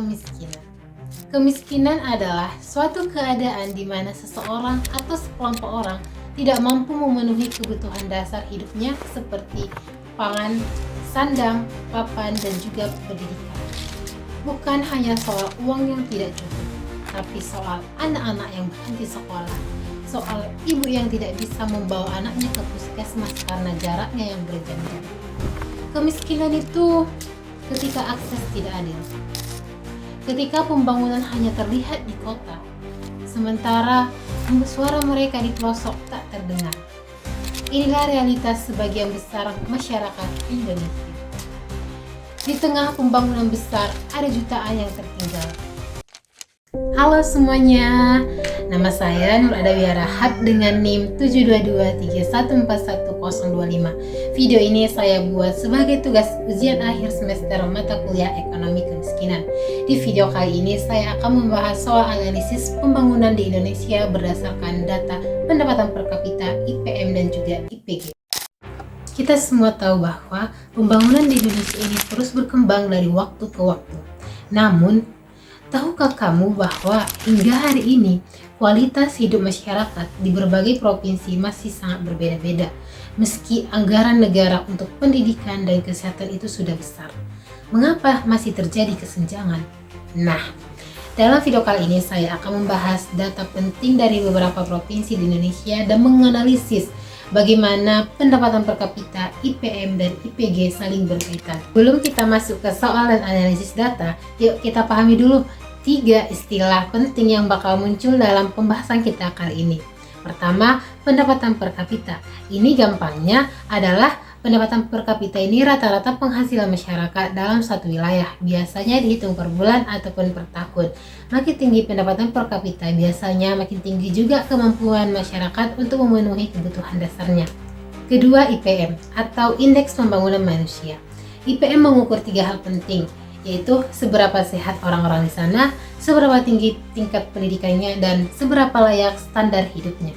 Kemiskinan. Kemiskinan adalah suatu keadaan di mana seseorang atau sekelompok orang tidak mampu memenuhi kebutuhan dasar hidupnya seperti pangan, sandang, papan, dan juga pendidikan. Bukan hanya soal uang yang tidak cukup, tapi soal anak-anak yang berhenti sekolah, soal ibu yang tidak bisa membawa anaknya ke puskesmas karena jaraknya yang berjam-jam. Kemiskinan itu ketika akses tidak adil, ketika pembangunan hanya terlihat di kota, sementara suara mereka di pelosok tak terdengar. Inilah realitas sebagian besar masyarakat Indonesia. Di tengah pembangunan besar, ada jutaan yang tertinggal. Halo semuanya, nama saya Nur Adawi Rahab dengan NIM 72231411025. Video ini saya buat sebagai tugas ujian akhir semester mata kuliah Ekonomi Kemiskinan. Di video kali ini saya akan membahas soal analisis pembangunan di Indonesia berdasarkan data pendapatan per kapita, IPM dan juga IPG. Kita semua tahu bahwa pembangunan di Indonesia ini terus berkembang dari waktu ke waktu. Namun, tahukah kamu bahwa hingga hari ini kualitas hidup masyarakat di berbagai provinsi masih sangat berbeda-beda, meski anggaran negara untuk pendidikan dan kesehatan itu sudah besar? Mengapa masih terjadi kesenjangan? Nah, dalam video kali ini saya akan membahas data penting dari beberapa provinsi di Indonesia dan menganalisis bagaimana pendapatan per kapita, IPM, dan IPG saling berkaitan. Sebelum kita masuk ke soal dan analisis data, yuk kita pahami dulu 3 istilah penting yang bakal muncul dalam pembahasan kita kali ini. Pertama, pendapatan per kapita. Ini gampangnya adalah pendapatan per kapita ini rata-rata penghasilan masyarakat dalam satu wilayah, biasanya dihitung per bulan ataupun per tahun. Makin tinggi pendapatan per kapita, biasanya makin tinggi juga kemampuan masyarakat untuk memenuhi kebutuhan dasarnya. Kedua, IPM atau Indeks Pembangunan Manusia. IPM mengukur 3 hal penting, yaitu seberapa sehat orang-orang di sana, seberapa tinggi tingkat pendidikannya, dan seberapa layak standar hidupnya.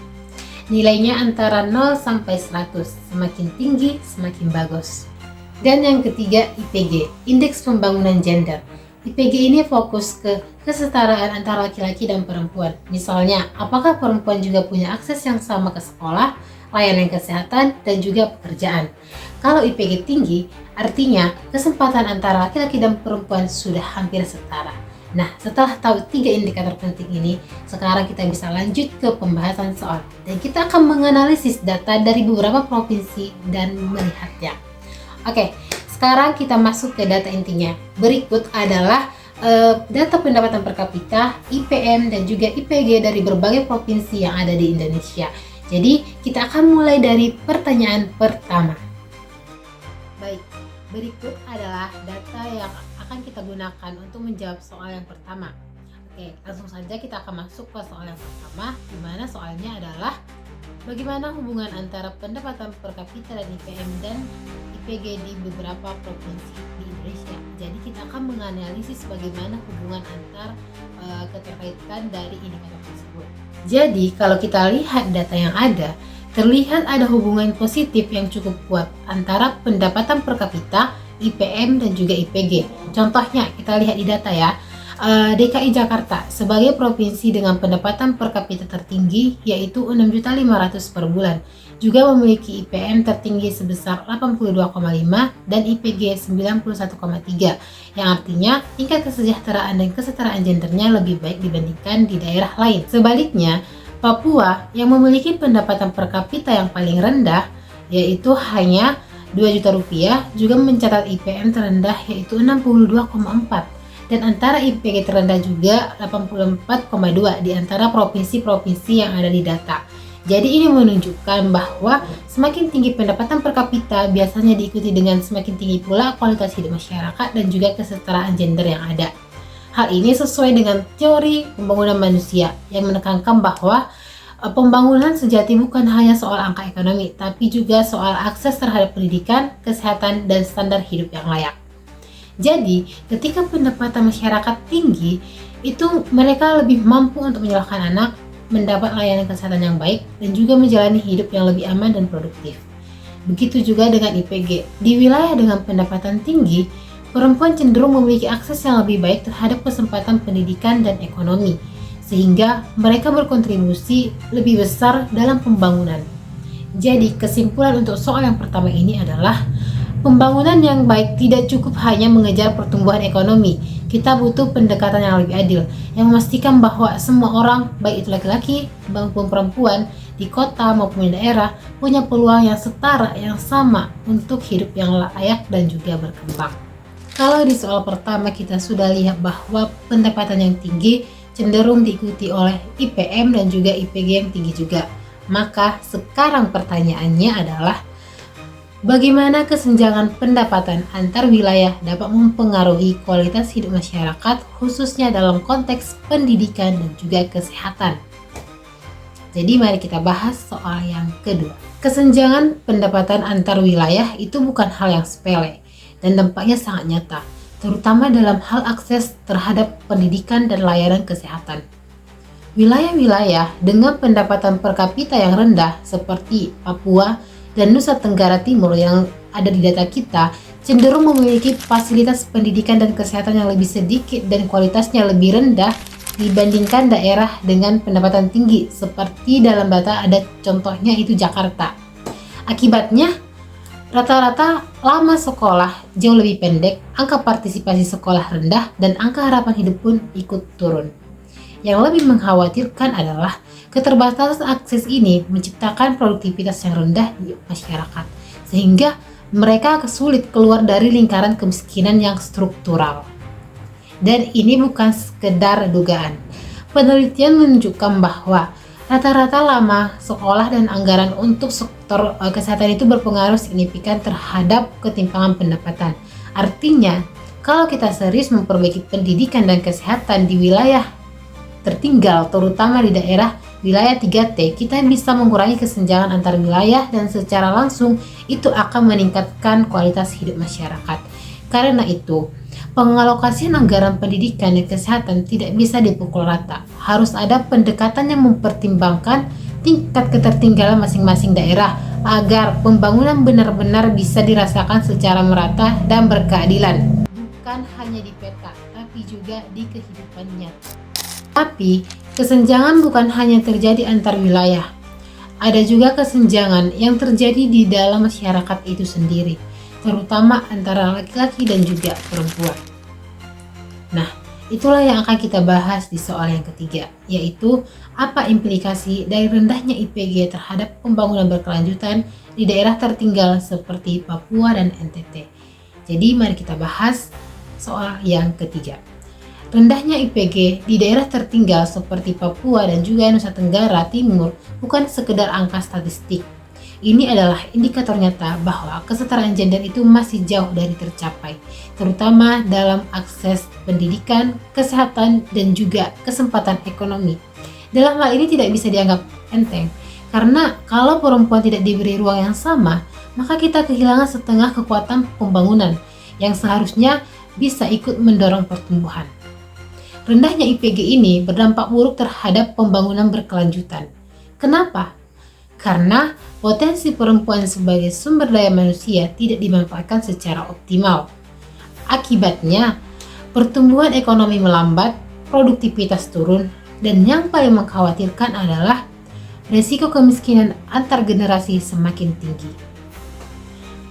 Nilainya antara 0 sampai 100, semakin tinggi semakin bagus. Dan yang ketiga, IPG, Indeks Pembangunan Gender. IPG ini fokus ke kesetaraan antara laki-laki dan perempuan. Misalnya, apakah perempuan juga punya akses yang sama ke sekolah, layanan kesehatan, dan juga pekerjaan. Kalau IPG tinggi, artinya kesempatan antara laki-laki dan perempuan sudah hampir setara. Nah, setelah tahu 3 indikator penting ini, sekarang kita bisa lanjut ke pembahasan soal. Dan kita akan menganalisis data dari beberapa provinsi dan melihatnya. Oke, sekarang kita masuk ke data intinya. Berikut adalah data pendapatan per kapita, IPM, dan juga IPG dari berbagai provinsi yang ada di Indonesia. Jadi, kita akan mulai dari pertanyaan pertama. Baik, berikut adalah data yang akan kita gunakan untuk menjawab soal yang pertama. Oke, langsung saja kita akan masuk ke soal yang pertama, di mana soalnya adalah bagaimana hubungan antara pendapatan per kapita dan IPM dan IPG di beberapa provinsi di Indonesia. Jadi kita akan menganalisis bagaimana hubungan antar keterkaitan dari indikator tersebut. Jadi kalau kita lihat data yang ada, terlihat ada hubungan positif yang cukup kuat antara pendapatan per kapita, IPM, dan juga IPG. Contohnya kita lihat di data ya, DKI Jakarta sebagai provinsi dengan pendapatan per kapita tertinggi yaitu 6.500.000 per bulan, juga memiliki IPM tertinggi sebesar 82,5 dan IPG 91,3, yang artinya tingkat kesejahteraan dan kesetaraan gendernya lebih baik dibandingkan di daerah lain. Sebaliknya, Papua yang memiliki pendapatan per kapita yang paling rendah yaitu hanya 2 juta rupiah, juga mencatat IPM terendah yaitu 62,4 dan antara IPG terendah juga 84,2 di antara provinsi-provinsi yang ada di data. Jadi ini menunjukkan bahwa semakin tinggi pendapatan per kapita biasanya diikuti dengan semakin tinggi pula kualitas hidup masyarakat dan juga kesetaraan gender yang ada. Hal ini sesuai dengan teori pembangunan manusia yang menekankan bahwa pembangunan sejati bukan hanya soal angka ekonomi, tapi juga soal akses terhadap pendidikan, kesehatan, dan standar hidup yang layak. Jadi, ketika pendapatan masyarakat tinggi, itu mereka lebih mampu untuk menyalurkan anak, mendapat layanan kesehatan yang baik, dan juga menjalani hidup yang lebih aman dan produktif. Begitu juga dengan IPG. Di wilayah dengan pendapatan tinggi, perempuan cenderung memiliki akses yang lebih baik terhadap kesempatan pendidikan dan ekonomi, sehingga mereka berkontribusi lebih besar dalam pembangunan. Jadi, kesimpulan untuk soal yang pertama ini adalah pembangunan yang baik tidak cukup hanya mengejar pertumbuhan ekonomi. Kita butuh pendekatan yang lebih adil, yang memastikan bahwa semua orang, baik itu laki-laki maupun perempuan, di kota maupun di daerah, punya peluang yang setara, yang sama untuk hidup yang layak dan juga berkembang. Kalau di soal pertama kita sudah lihat bahwa pendapatan yang tinggi cenderung diikuti oleh IPM dan juga IPG yang tinggi juga. Maka sekarang pertanyaannya adalah bagaimana kesenjangan pendapatan antar wilayah dapat mempengaruhi kualitas hidup masyarakat khususnya dalam konteks pendidikan dan juga kesehatan. Jadi mari kita bahas soal yang kedua. Kesenjangan pendapatan antar wilayah itu bukan hal yang sepele dan dampaknya sangat nyata, terutama dalam hal akses terhadap pendidikan dan layanan kesehatan. Wilayah-wilayah dengan pendapatan per kapita yang rendah seperti Papua dan Nusa Tenggara Timur yang ada di data kita cenderung memiliki fasilitas pendidikan dan kesehatan yang lebih sedikit dan kualitasnya lebih rendah dibandingkan daerah dengan pendapatan tinggi seperti dalam data ada contohnya itu Jakarta. Akibatnya, rata-rata lama sekolah jauh lebih pendek, angka partisipasi sekolah rendah, dan angka harapan hidup pun ikut turun. Yang lebih mengkhawatirkan adalah keterbatasan akses ini menciptakan produktivitas yang rendah di masyarakat, sehingga mereka kesulit keluar dari lingkaran kemiskinan yang struktural. Dan ini bukan sekedar dugaan. Penelitian menunjukkan bahwa rata-rata lama sekolah dan anggaran untuk sektor kesehatan itu berpengaruh signifikan terhadap ketimpangan pendapatan. Artinya, kalau kita serius memperbaiki pendidikan dan kesehatan di wilayah tertinggal, terutama di daerah wilayah 3T, kita bisa mengurangi kesenjangan antar wilayah dan secara langsung itu akan meningkatkan kualitas hidup masyarakat. Karena itu, pengalokasian anggaran pendidikan dan kesehatan tidak bisa dipukul rata. Harus ada pendekatan yang mempertimbangkan tingkat ketertinggalan masing-masing daerah agar pembangunan benar-benar bisa dirasakan secara merata dan berkeadilan. Bukan hanya di peta, tapi juga di kehidupan nyata. Tapi, kesenjangan bukan hanya terjadi antar wilayah. Ada juga kesenjangan yang terjadi di dalam masyarakat itu sendiri, terutama antara laki-laki dan juga perempuan. Nah, itulah yang akan kita bahas di soal yang ketiga, yaitu apa implikasi dari rendahnya IPG terhadap pembangunan berkelanjutan di daerah tertinggal seperti Papua dan NTT. Jadi mari kita bahas soal yang ketiga. Rendahnya IPG di daerah tertinggal seperti Papua dan juga Nusa Tenggara Timur bukan sekedar angka statistik. Ini adalah indikator nyata bahwa kesetaraan gender itu masih jauh dari tercapai, terutama dalam akses pendidikan, kesehatan, dan juga kesempatan ekonomi. Dalam hal ini tidak bisa dianggap enteng, karena kalau perempuan tidak diberi ruang yang sama, maka kita kehilangan setengah kekuatan pembangunan yang seharusnya bisa ikut mendorong pertumbuhan. Rendahnya IPG ini berdampak buruk terhadap pembangunan berkelanjutan. Kenapa? Karena potensi perempuan sebagai sumber daya manusia tidak dimanfaatkan secara optimal. Akibatnya, pertumbuhan ekonomi melambat, produktivitas turun, dan yang paling mengkhawatirkan adalah risiko kemiskinan antar generasi semakin tinggi.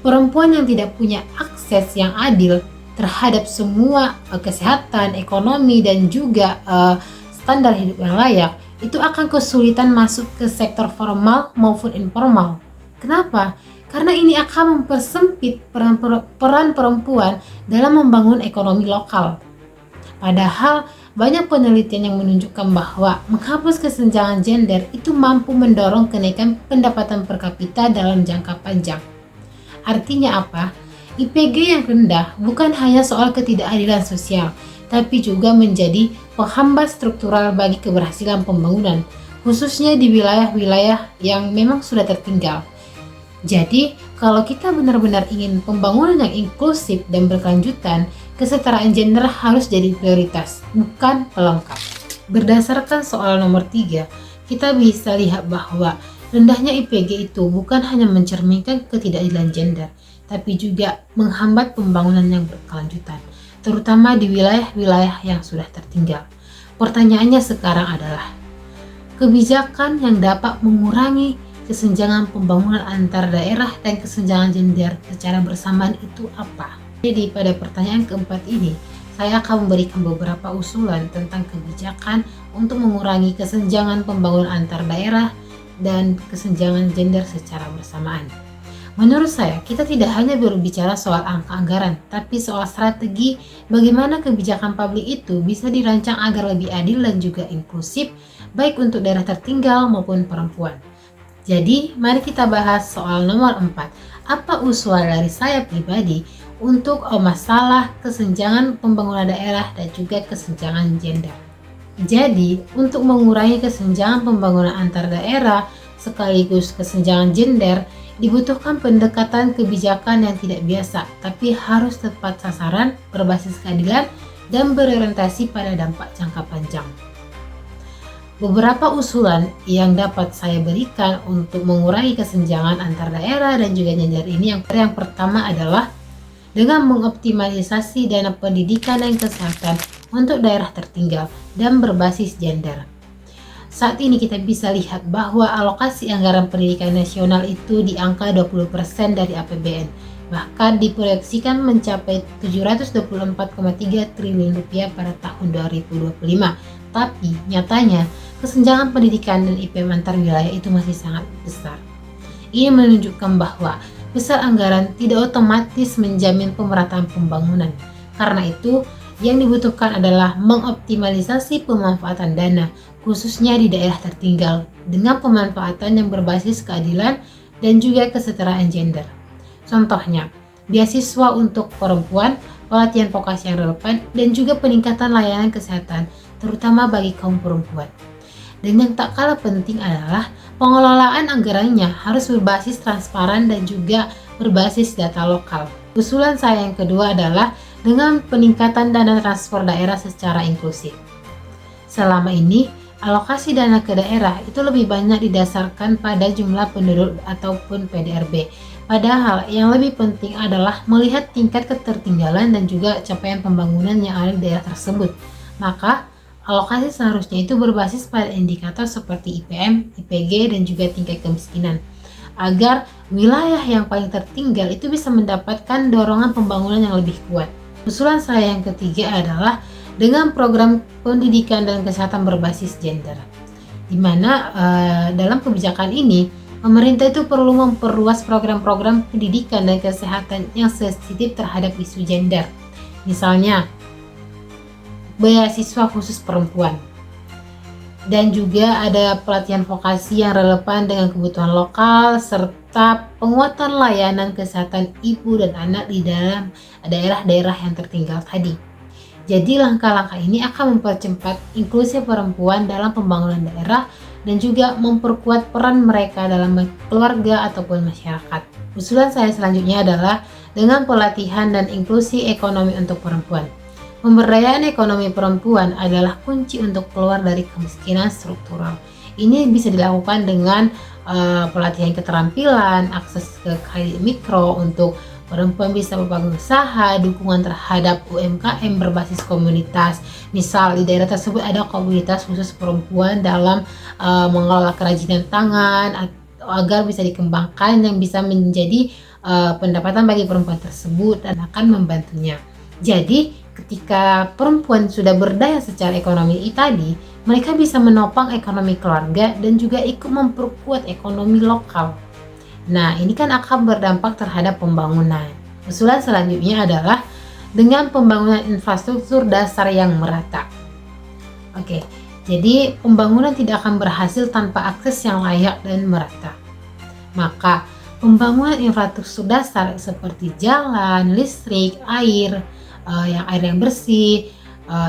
Perempuan yang tidak punya akses yang adil terhadap semua kesehatan, ekonomi, dan juga standar hidup yang layak, itu akan kesulitan masuk ke sektor formal maupun informal. Kenapa? Karena ini akan mempersempit peran perempuan dalam membangun ekonomi lokal. Padahal banyak penelitian yang menunjukkan bahwa menghapus kesenjangan gender itu mampu mendorong kenaikan pendapatan per kapita dalam jangka panjang. Artinya apa? IPG yang rendah bukan hanya soal ketidakadilan sosial, tapi juga menjadi penghambat struktural bagi keberhasilan pembangunan, khususnya di wilayah-wilayah yang memang sudah tertinggal. Jadi, kalau kita benar-benar ingin pembangunan yang inklusif dan berkelanjutan, kesetaraan gender harus jadi prioritas, bukan pelengkap. Berdasarkan soal nomor 3, kita bisa lihat bahwa Rendahnya IPG itu bukan hanya mencerminkan ketidakadilan gender, tapi juga menghambat pembangunan yang berkelanjutan, terutama di wilayah-wilayah yang sudah tertinggal. Pertanyaannya sekarang adalah, kebijakan yang dapat mengurangi kesenjangan pembangunan antar daerah dan kesenjangan gender secara bersamaan itu apa? Jadi pada pertanyaan keempat ini, saya akan memberikan beberapa usulan tentang kebijakan untuk mengurangi kesenjangan pembangunan antar daerah dan kesenjangan gender secara bersamaan. Menurut saya, kita tidak hanya berbicara soal angka anggaran, tapi soal strategi bagaimana kebijakan publik itu bisa dirancang agar lebih adil dan juga inklusif, baik untuk daerah tertinggal maupun perempuan. Jadi, mari kita bahas soal nomor 4. Apa usulan dari saya pribadi untuk masalah kesenjangan pembangunan daerah dan juga kesenjangan gender. Jadi, untuk mengurangi kesenjangan pembangunan antar daerah sekaligus kesenjangan gender, dibutuhkan pendekatan kebijakan yang tidak biasa, tapi harus tepat sasaran, berbasis keadilan, dan berorientasi pada dampak jangka panjang. Beberapa usulan yang dapat saya berikan untuk mengurangi kesenjangan antar daerah dan juga gender ini, yang pertama adalah dengan mengoptimalisasi dana pendidikan dan kesehatan untuk daerah tertinggal dan berbasis gender. Saat ini kita bisa lihat bahwa alokasi anggaran pendidikan nasional itu di angka 20% dari APBN, bahkan diproyeksikan mencapai 724,3 triliun rupiah pada tahun 2025. Tapi nyatanya kesenjangan pendidikan dan IPM antar wilayah itu masih sangat besar. Ini menunjukkan bahwa besar anggaran tidak otomatis menjamin pemerataan pembangunan. Karena itu, yang dibutuhkan adalah mengoptimalisasi pemanfaatan dana, khususnya di daerah tertinggal, dengan pemanfaatan yang berbasis keadilan dan juga kesetaraan gender. Contohnya, beasiswa untuk perempuan, pelatihan vokasi yang relevan, dan juga peningkatan layanan kesehatan, terutama bagi kaum perempuan. Dan yang tak kalah penting adalah pengelolaan anggarannya harus berbasis transparan dan juga berbasis data lokal. Usulan saya yang kedua adalah dengan peningkatan dana transfer daerah secara inklusif. Selama ini, alokasi dana ke daerah itu lebih banyak didasarkan pada jumlah penduduk ataupun PDRB. Padahal yang lebih penting adalah melihat tingkat ketertinggalan dan juga capaian pembangunan yang ada di daerah tersebut. Maka, alokasi seharusnya itu berbasis pada indikator seperti IPM, IPG, dan juga tingkat kemiskinan, agar wilayah yang paling tertinggal itu bisa mendapatkan dorongan pembangunan yang lebih kuat. Usulan saya yang ketiga adalah dengan program pendidikan dan kesehatan berbasis gender, di mana dalam kebijakan ini pemerintah itu perlu memperluas program-program pendidikan dan kesehatan yang sensitif terhadap isu gender. Misalnya, beasiswa khusus perempuan, dan juga ada pelatihan vokasi yang relevan dengan kebutuhan lokal, serta penguatan layanan kesehatan ibu dan anak di dalam daerah-daerah yang tertinggal tadi. Jadi langkah-langkah ini akan mempercepat inklusi perempuan dalam pembangunan daerah dan juga memperkuat peran mereka dalam keluarga ataupun masyarakat. Usulan saya selanjutnya adalah dengan pelatihan dan inklusi ekonomi untuk perempuan. Pemberdayaan ekonomi perempuan adalah kunci untuk keluar dari kemiskinan struktural. Ini bisa dilakukan dengan pelatihan keterampilan, akses ke kredit mikro untuk perempuan bisa membangun usaha, dukungan terhadap UMKM berbasis komunitas. Misal di daerah tersebut ada komunitas khusus perempuan dalam mengelola kerajinan tangan agar bisa dikembangkan yang bisa menjadi pendapatan bagi perempuan tersebut dan akan membantunya. Jadi ketika perempuan sudah berdaya secara ekonomi tadi, mereka bisa menopang ekonomi keluarga dan juga ikut memperkuat ekonomi lokal. Nah, ini kan akan berdampak terhadap pembangunan. Usulan selanjutnya adalah dengan pembangunan infrastruktur dasar yang merata. Oke, jadi pembangunan tidak akan berhasil tanpa akses yang layak dan merata. Maka, pembangunan infrastruktur dasar seperti jalan, listrik, air yang bersih,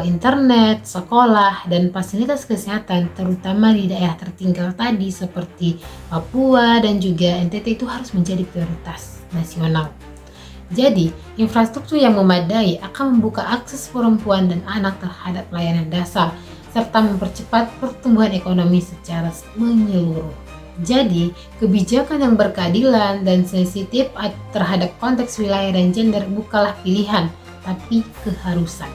internet, sekolah, dan fasilitas kesehatan terutama di daerah tertinggal tadi seperti Papua dan juga NTT itu harus menjadi prioritas nasional. Jadi, infrastruktur yang memadai akan membuka akses perempuan dan anak terhadap layanan dasar serta mempercepat pertumbuhan ekonomi secara menyeluruh. Jadi, kebijakan yang berkeadilan dan sensitif terhadap konteks wilayah dan gender bukanlah pilihan, tapi keharusan.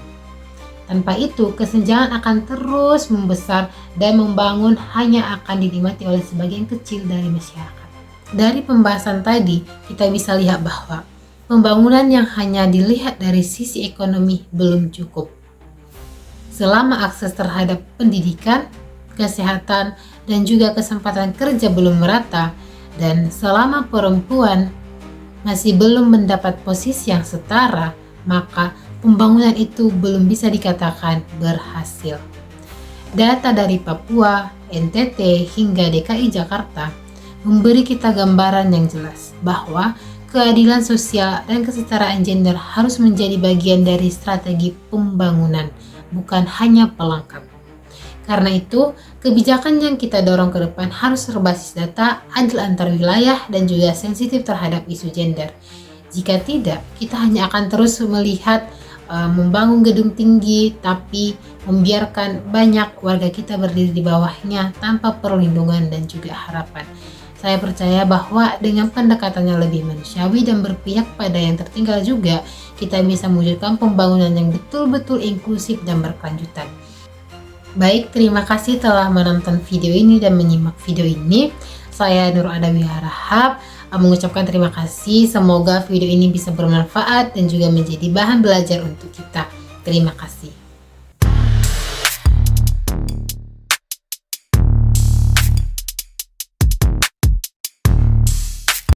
Tanpa itu, kesenjangan akan terus membesar dan membangun hanya akan dinikmati oleh sebagian kecil dari masyarakat. Dari pembahasan tadi, kita bisa lihat bahwa pembangunan yang hanya dilihat dari sisi ekonomi belum cukup. Selama akses terhadap pendidikan, kesehatan, dan juga kesempatan kerja belum merata, dan selama perempuan masih belum mendapat posisi yang setara, maka pembangunan itu belum bisa dikatakan berhasil. Data dari Papua, NTT, hingga DKI Jakarta memberi kita gambaran yang jelas bahwa keadilan sosial dan kesetaraan gender harus menjadi bagian dari strategi pembangunan, bukan hanya pelengkap. Karena itu, kebijakan yang kita dorong ke depan harus berbasis data, adil antar wilayah, dan juga sensitif terhadap isu gender. Jika tidak, kita hanya akan terus melihat membangun gedung tinggi, tapi membiarkan banyak warga kita berdiri di bawahnya tanpa perlindungan dan juga harapan. Saya percaya bahwa dengan pendekatan yang lebih manusiawi dan berpihak pada yang tertinggal juga, kita bisa mewujudkan pembangunan yang betul-betul inklusif dan berkelanjutan. Baik, terima kasih telah menonton video ini dan menyimak video ini. Saya Nur Adawi Harahap mengucapkan terima kasih. Semoga video ini bisa bermanfaat dan juga menjadi bahan belajar untuk kita. Terima kasih.